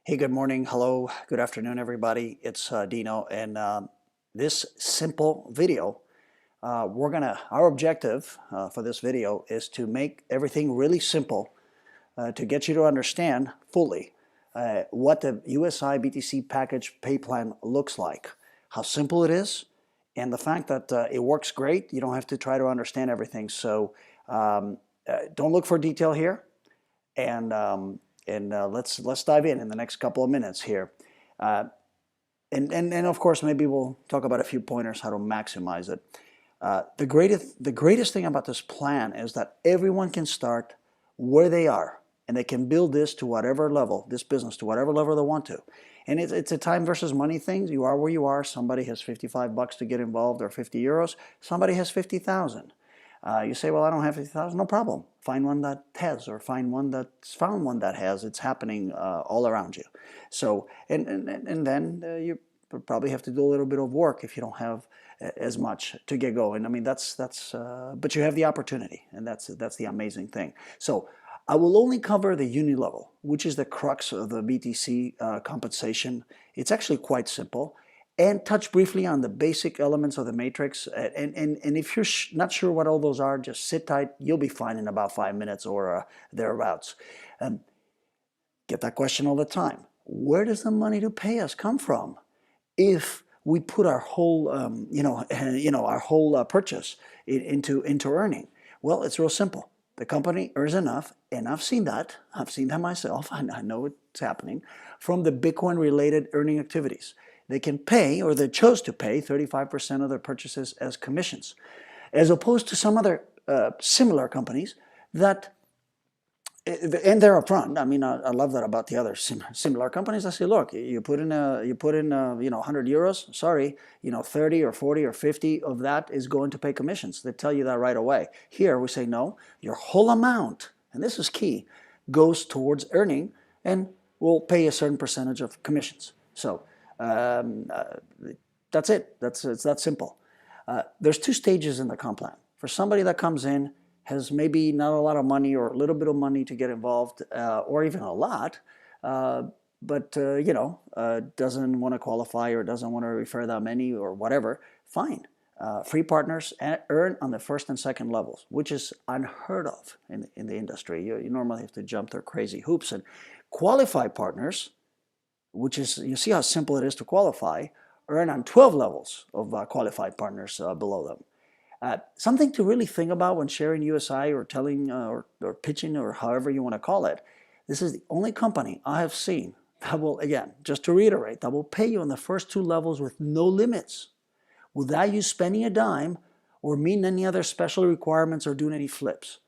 Hey, good morning. Hello. Good afternoon, everybody. It's Dino, and this simple video, our objective for this video is to make everything really simple to get you to understand fully what the USI BTC package pay plan looks like, how simple it is, and the fact that it works great. You don't have to try to understand everything. So don't look for detail here, and let's dive in the next couple of minutes here. Uh, and of course, maybe we'll talk about a few pointers how to maximize it. The greatest thing about this plan is that everyone can start where they are, and they can build this to whatever level, this business to whatever level they want to. And it's a time versus money thing. You are where you are. Somebody has 55 bucks to get involved, or 50 euros. Somebody has 50,000. You say, well, I don't have 50,000. No problem. Find one that has, or find one that's found one that has. It's happening all around you. So, and then you probably have to do a little bit of work if you don't have as much to get going. I mean, but you have the opportunity, and that's the amazing thing. So, I will only cover the uni level, which is the crux of the BTC compensation. It's actually quite simple, and touch briefly on the basic elements of the matrix. And if you're not sure what all those are, just sit tight. You'll be fine in about 5 minutes or thereabouts. Get that question all the time. Where does the money to pay us come from if we put our whole, our whole purchase into earning? Well, it's real simple. The company earns enough, and I've seen that. I've seen that myself. I know it's happening from the Bitcoin-related earning activities. They can pay, or they chose to pay, 35% of their purchases as commissions, as opposed to some other similar companies that, and they're upfront. I mean, I love that about the other similar companies. I say, look, you put in 100 euros. Sorry, 30 or 40 or 50 of that is going to pay commissions. They tell you that right away. Here we say, no, your whole amount, and this is key, goes towards earning, and we'll pay a certain percentage of commissions. So that's it. It's that simple. There's two stages in the comp plan. For somebody that comes in, has maybe not a lot of money or a little bit of money to get involved, or even a lot, but doesn't want to qualify or doesn't want to refer that many or whatever, fine. Free partners earn on the first and second levels, which is unheard of in the industry. You normally have to jump through crazy hoops. And qualified partners, which is, you see how simple it is to qualify, earn on 12 levels of qualified partners below them. Something to really think about when sharing USI or telling or pitching, or however you want to call it. This is the only company I have seen that will, again, just to reiterate, that will pay you on the first two levels with no limits, without you spending a dime or meeting any other special requirements or doing any flips.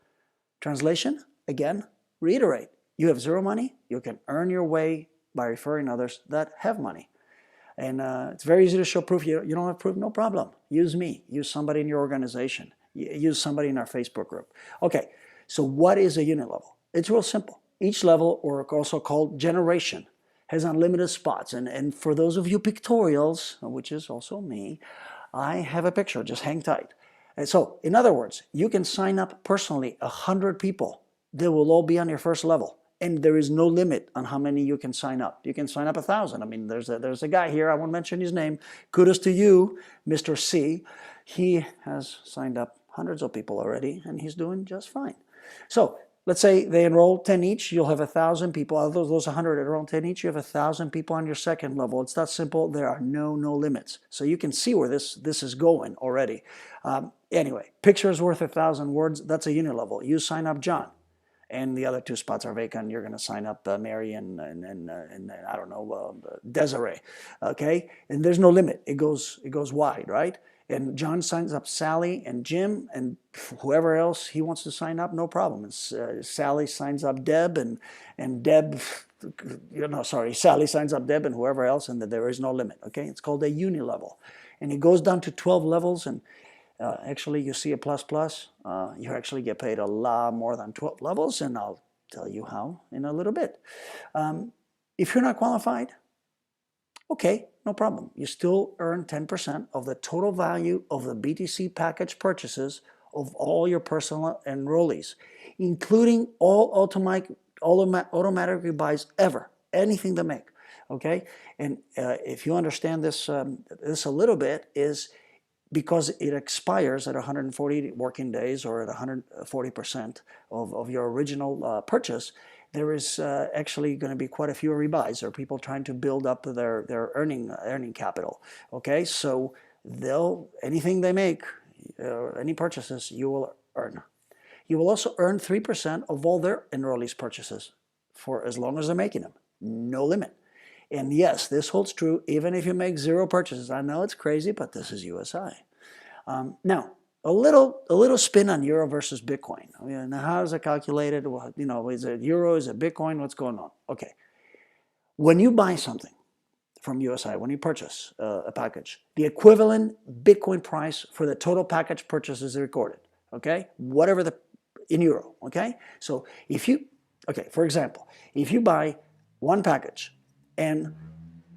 Translation, again, reiterate, you have zero money, you can earn your way by referring others that have money. And it's very easy to show proof. You don't have proof, no problem. Use me. Use somebody in your organization. Use somebody in our Facebook group. Okay, so what is a unit level? It's real simple. Each level, or also called generation, has unlimited spots. And for those of you pictorials, which is also me, I have a picture. Just hang tight. And so, in other words, you can sign up personally 100 people. They will all be on your first level. And there is no limit on how many you can sign up. You can sign up 1,000. I mean, there's a guy here, I won't mention his name. Kudos to you, Mr. C. He has signed up hundreds of people already, and he's doing just fine. So let's say they enroll 10 each. You'll have 1,000 people. Out of those 100 enroll 10 each, you have 1,000 people on your second level. It's that simple. There are no limits. So you can see where this is going already. Anyway, picture is worth 1,000 words. That's a unit level. You sign up John, and the other two spots are vacant. You're going to sign up Mary and I don't know, Desiree, okay? And there's no limit. It goes wide, right? And John signs up Sally and Jim and whoever else he wants to sign up, no problem. Sally signs up Deb and Deb, Sally signs up Deb and whoever else, and there is no limit, okay? It's called a uni level. And it goes down to 12 levels, and actually, you see a plus, you actually get paid a lot more than 12 levels, and I'll tell you how in a little bit. If you're not qualified, okay, no problem. You still earn 10% of the total value of the BTC package purchases of all your personal enrollees, including all automatic rebuys ever. anything they make, okay? And if you understand this, this a little bit, is because it expires at 140 working days or at 140% of your original purchase, there is actually going to be quite a few rebuys or people trying to build up their earning capital. Okay, so anything they make, any purchases, you will earn. You will also earn 3% of all their enrollees' purchases for as long as they're making them. No limit. And yes, this holds true even if you make 0 purchases. I know it's crazy, but this is USI. Now, a little spin on euro versus Bitcoin. I mean, how is it calculated? Well, you know, is it euro? Is it Bitcoin? What's going on? Okay. When you buy something from USI, when you purchase a package, the equivalent Bitcoin price for the total package purchase is recorded. Okay, whatever in euro. Okay, so for example, if you buy one package and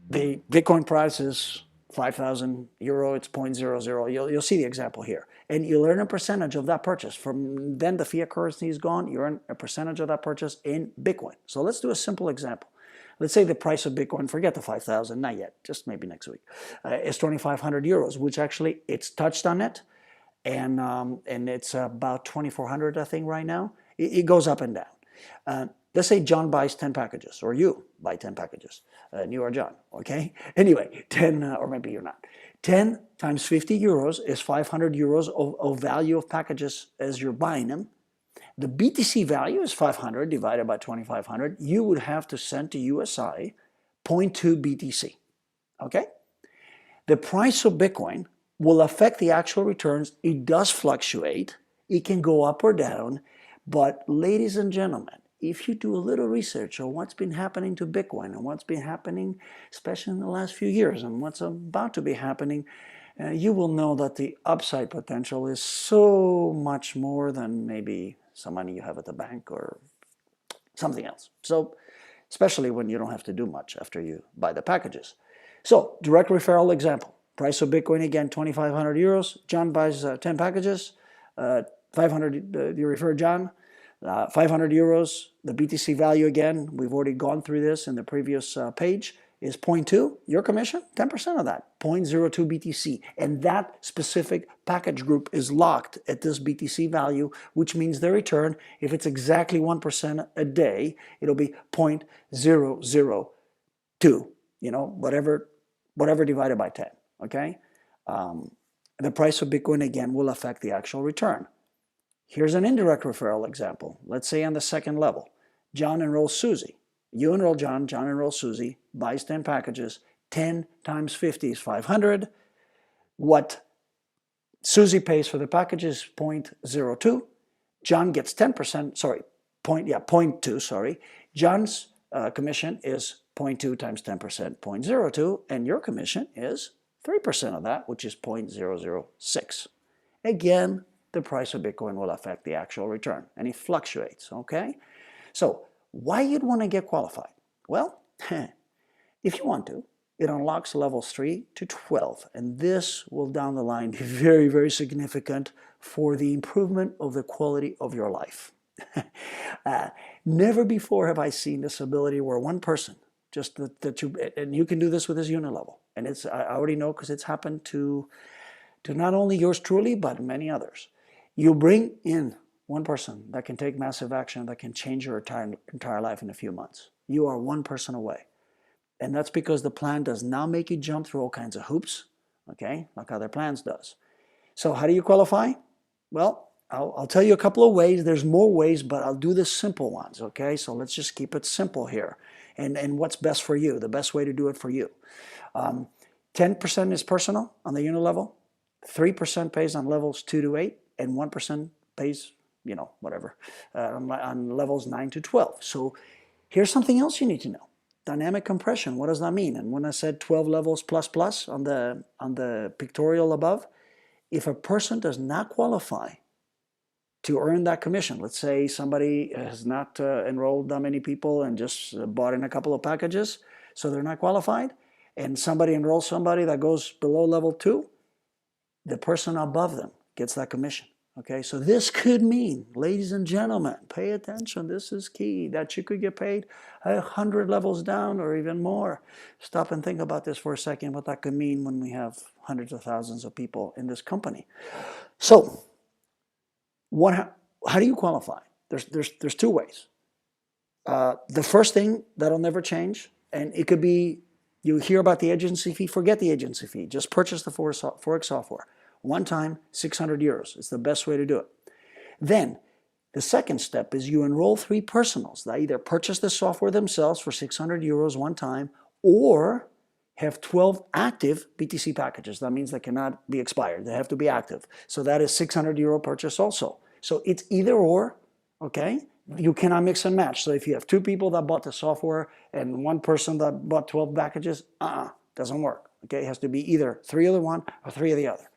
the Bitcoin price is 5,000 euro, it's 0.00. You'll see the example here. And you'll earn a percentage of that purchase. From then the fiat currency is gone, you earn a percentage of that purchase in Bitcoin. So let's do a simple example. Let's say the price of Bitcoin, forget the 5,000, not yet, just maybe next week, is 2,500 euros, which actually it's touched on it. And it's about 2,400, I think, right now. It goes up and down. Let's say John buys 10 packages, or you buy 10 packages, and you are John, okay? Anyway, 10, or maybe you're not. 10 times 50 euros is 500 euros of value of packages as you're buying them. The BTC value is 500 divided by 2,500. You would have to send to USI 0.2 BTC, okay? The price of Bitcoin will affect the actual returns. It does fluctuate. It can go up or down. But ladies and gentlemen, if you do a little research on what's been happening to Bitcoin and what's been happening, especially in the last few years, and what's about to be happening, you will know that the upside potential is so much more than maybe some money you have at the bank or something else. So, especially when you don't have to do much after you buy the packages. So, direct referral example. Price of Bitcoin, again, 2,500 euros. John buys 10 packages. 500, you refer John. 500 euros. The BTC value, again, we've already gone through this in the previous page, is 0.2. Your commission, 10% of that, 0.02 BTC. And that specific package group is locked at this BTC value, which means the return, if it's exactly 1% a day, it'll be 0.002, you know, whatever divided by 10. Okay, the price of Bitcoin, again, will affect the actual return. Here's an indirect referral example. Let's say on the second level, John enrolls Susie. You enroll John, John enrolls Susie, buys 10 packages. 10 times 50 is 500. What Susie pays for the package is 0.02. John gets 10%, sorry, 0.2, sorry. John's commission is 0.2 times 10%, 0.02, and your commission is 3% of that, which is 0.006. Again, the price of Bitcoin will affect the actual return, and it fluctuates, okay? So, why you'd want to get qualified? Well, if you want to, it unlocks levels 3 to 12, and this will down the line be very, very significant for the improvement of the quality of your life. Never before have I seen this ability where one person, just that you, and you can do this with this unit level, and I already know because it's happened to not only yours truly, but many others. You bring in one person that can take massive action, that can change your entire life in a few months. You are one person away. And that's because the plan does not make you jump through all kinds of hoops, okay, like other plans does. So how do you qualify? Well, I'll tell you a couple of ways. There's more ways, but I'll do the simple ones, okay? So let's just keep it simple here. And what's best for you, the best way to do it for you. 10% is personal on the unit level, 3% pays on levels 2 to 8, and 1% pays, you know, whatever, on levels 9 to 12. So here's something else you need to know. Dynamic compression, what does that mean? And when I said 12 levels plus plus on the pictorial above, if a person does not qualify to earn that commission, let's say somebody has not enrolled that many people and just bought in a couple of packages, so they're not qualified, and somebody enrolls somebody that goes below level 2, the person above them gets that commission, Okay, so this could mean, ladies and gentlemen, pay attention, this is key, that you could get paid 100 levels down or even more. Stop and think about this for a second, what that could mean when we have hundreds of thousands of people in this company. So, how do you qualify? There's two ways. The first thing that'll never change, and it could be, you hear about the agency fee, forget the agency fee. Just purchase the Forex software. One time, 600 euros. It's the best way to do it. Then, the second step is you enroll 3 personals that either purchase the software themselves for 600 euros one time, or have 12 active BTC packages. That means they cannot be expired. They have to be active. So that is 600 euro purchase also. So it's either or, okay? You cannot mix and match. So if you have 2 people that bought the software and 1 person that bought 12 packages, doesn't work. Okay, it has to be either 3 of the one or 3 of the other.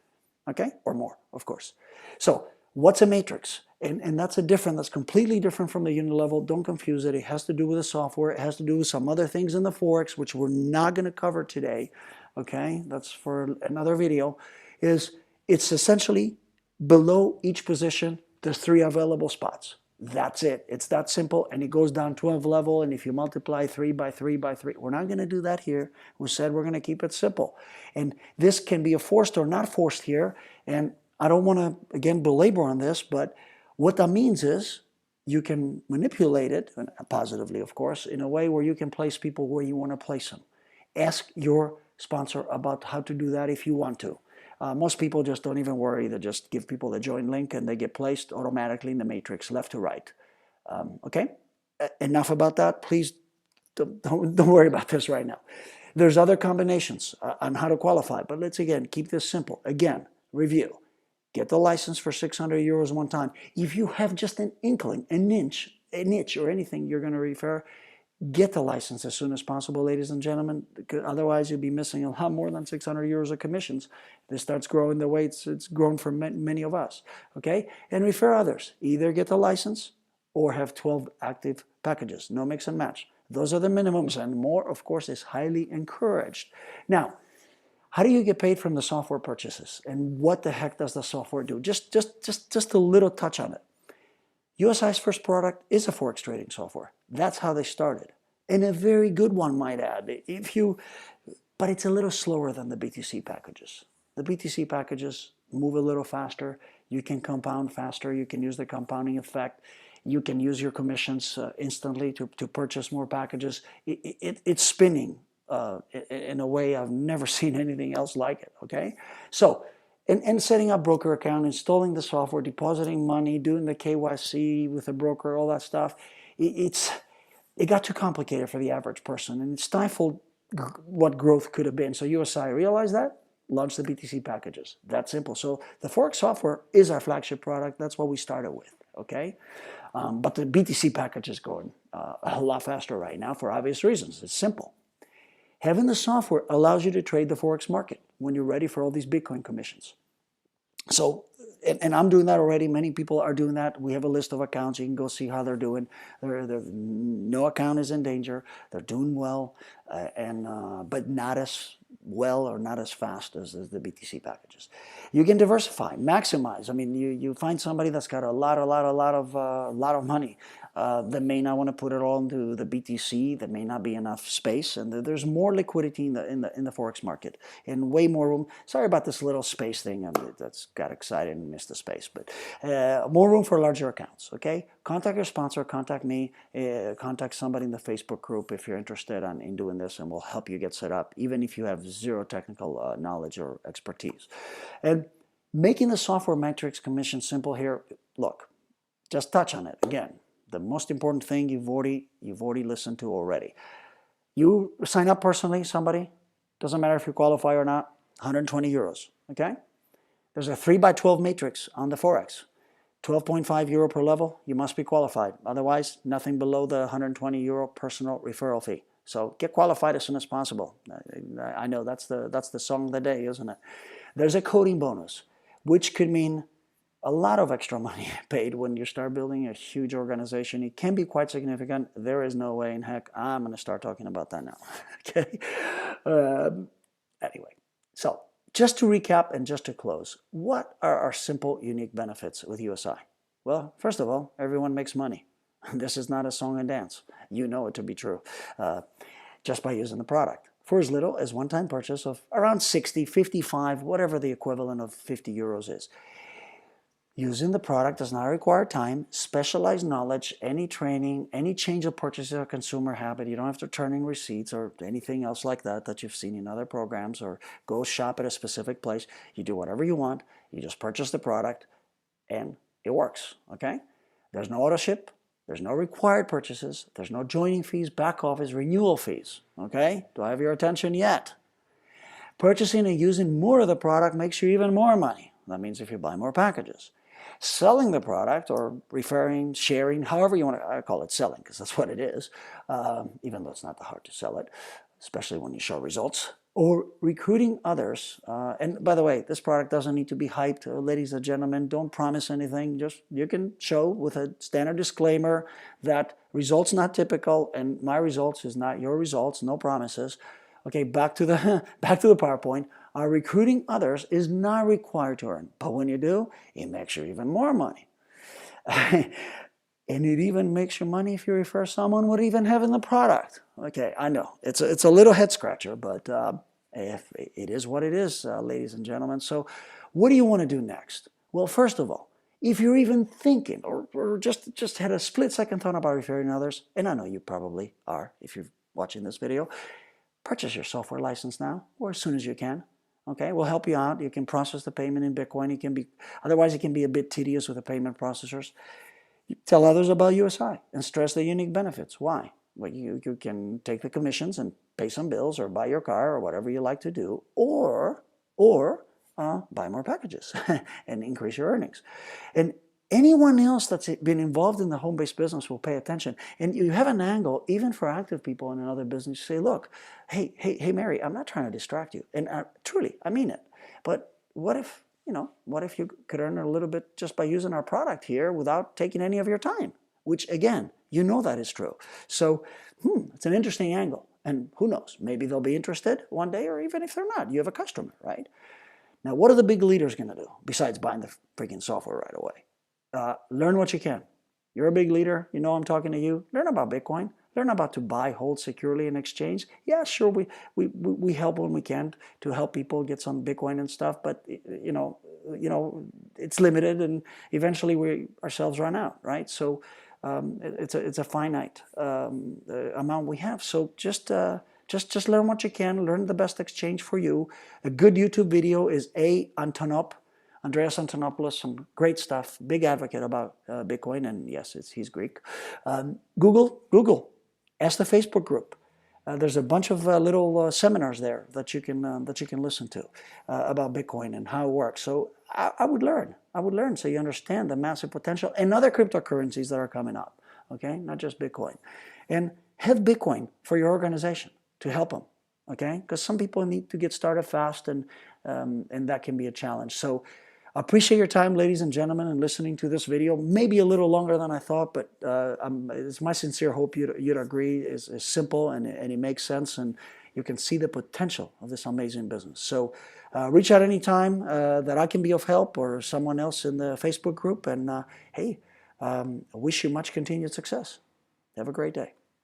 Okay, or more, of course. So what's a matrix? And that's completely different from the unit level. Don't confuse it. It has to do with the software. It has to do with some other things in the Forex, which we're not going to cover today. Okay, that's for another video. It's essentially below each position, there's 3 available spots. That's it. It's that simple, and it goes down 12 level, and if you multiply 3 by 3 by 3, we're not going to do that here. We said we're going to keep it simple. And this can be a forced or not forced here, and I don't want to, again, belabor on this, but what that means is you can manipulate it, positively of course, in a way where you can place people where you want to place them. Ask your sponsor about how to do that if you want to. Most people just don't even worry. They just give people the join link and they get placed automatically in the matrix, left to right. Okay? Enough about that. Please don't worry about this right now. There's other combinations on how to qualify, but let's again keep this simple. Again, review. Get the license for 600 euros one time. If you have just an inkling, a niche or anything you're going to refer, get the license as soon as possible, ladies and gentlemen. Otherwise, you'll be missing a lot more than 600 euros of commissions. This starts growing the way it's grown for many of us. Okay? And refer others. Either get the license or have 12 active packages. No mix and match. Those are the minimums, and more, of course, is highly encouraged. Now, how do you get paid from the software purchases? And what the heck does the software do? Just a little touch on it. USI's first product is a Forex trading software. That's how they started. And a very good one, might add. But it's a little slower than the BTC packages. The BTC packages move a little faster. You can compound faster. You can use the compounding effect. You can use your commissions instantly to purchase more packages. It's spinning in a way I've never seen anything else like it, okay? So, and setting up broker account, installing the software, depositing money, doing the KYC with a broker, all that stuff, it got too complicated for the average person, and it stifled what growth could have been. So USI realized that, launched the BTC packages. That simple. So the Forex software is our flagship product. That's what we started with, okay? But the BTC package is going a lot faster right now for obvious reasons. It's simple. Having the software allows you to trade the Forex market when you're ready for all these Bitcoin commissions. So, and I'm doing that already. Many people are doing that. We have a list of accounts. You can go see how they're doing. No account is in danger. They're doing well, but not as well or not as fast as the BTC packages. You can diversify, maximize. I mean, you find somebody that's got a lot of money. They may not want to put it all into the BTC. There may not be enough space, and there's more liquidity in the Forex market and way more room. Sorry about this little space thing. I mean, that's got excited and missed the space, but more room for larger accounts. Okay, contact your sponsor, contact me, contact somebody in the Facebook group if you're interested in doing this, and we'll help you get set up, even if you have zero technical knowledge or expertise. And making the software matrix commission simple here. Look, just touch on it again. The most important thing you've already listened to already. You sign up personally, somebody, doesn't matter if you qualify or not, 120 euros, okay? There's a 3x12 matrix on the Forex. 12.5 euro per level, you must be qualified. Otherwise, nothing below the 120 euro personal referral fee. So get qualified as soon as possible. I know that's the song of the day, isn't it? There's a coding bonus, which could mean a lot of extra money paid when you start building a huge organization. It can be quite significant. There is no way in heck I'm going to start talking about that now. Okay. Anyway, so Just to recap and just to close, what are our simple, unique benefits with USI? Well, first of all, everyone makes money. This is not a song and dance. You know it to be true, just by using the product. For as little as one-time purchase of around 60, 55, whatever the equivalent of 50 euros is. Using the product does not require time, specialized knowledge, any training, any change of purchase or consumer habit. You don't have to turn in receipts or anything else like that that you've seen in other programs, or go shop at a specific place. You do whatever you want. You just purchase the product and it works, okay? There's no auto ship. There's no required purchases. There's no joining fees, back office, renewal fees, okay? Do I have your attention yet? Purchasing and using more of the product makes you even more money. That means if you buy more packages. Selling the product, or referring, sharing, however you want to, I call it selling because that's what it is, even though it's not that hard to sell it, especially when you show results, or recruiting others. And by the way, this product doesn't need to be hyped. Ladies and gentlemen, don't promise anything. Just you can show with a standard disclaimer that results not typical and my results is not your results, no promises. Okay, back to the PowerPoint. Recruiting others is not required to earn, but when you do, it makes you even more money. And it even makes you money if you refer someone with even having the product. Okay, I know it's a little head scratcher, but if it is what it is, ladies and gentlemen. So, what do you want to do next? Well, first of all, if you're even thinking or just had a split-second thought about referring others, and I know you probably are if you're watching this video, purchase your software license now or as soon as you can. Okay, we'll help you out. You can process the payment in Bitcoin. Otherwise it can be a bit tedious with the payment processors. You tell others about USI and stress the unique benefits. Why? Well, you can take the commissions and pay some bills or buy your car or whatever you like to do, or buy more packages and increase your earnings. And anyone else that's been involved in the home-based business will pay attention. And you have an angle, even for active people in another business, you say, look, hey, Mary, I'm not trying to distract you. And truly, I mean it. But what if you could earn a little bit just by using our product here without taking any of your time? Which, again, you know that is true. So, it's an interesting angle. And who knows, maybe they'll be interested one day, or even if they're not, you have a customer, right? Now, what are the big leaders going to do besides buying the freaking software right away? Learn what you can. You're a big leader. You know I'm talking to you. Learn about Bitcoin. Learn about to buy, hold securely, and exchange. Yeah, sure, we help when we can to help people get some Bitcoin and stuff, but it's limited, and eventually we ourselves run out, right? So it's a finite amount we have. So just learn what you can. Learn the best exchange for you. A good YouTube video is Andreas Antonopoulos, some great stuff, big advocate about Bitcoin, and yes, he's Greek. Google, ask the Facebook group. There's a bunch of little seminars there that you can listen to about Bitcoin and how it works. So I would learn so you understand the massive potential and other cryptocurrencies that are coming up. Okay, not just Bitcoin, and have Bitcoin for your organization to help them. Okay, because some people need to get started fast, and that can be a challenge. So I appreciate your time, ladies and gentlemen, and listening to this video. Maybe a little longer than I thought, but it's my sincere hope you'd agree. It's simple and it makes sense, and you can see the potential of this amazing business. So reach out anytime that I can be of help, or someone else in the Facebook group. And hey, I wish you much continued success. Have a great day.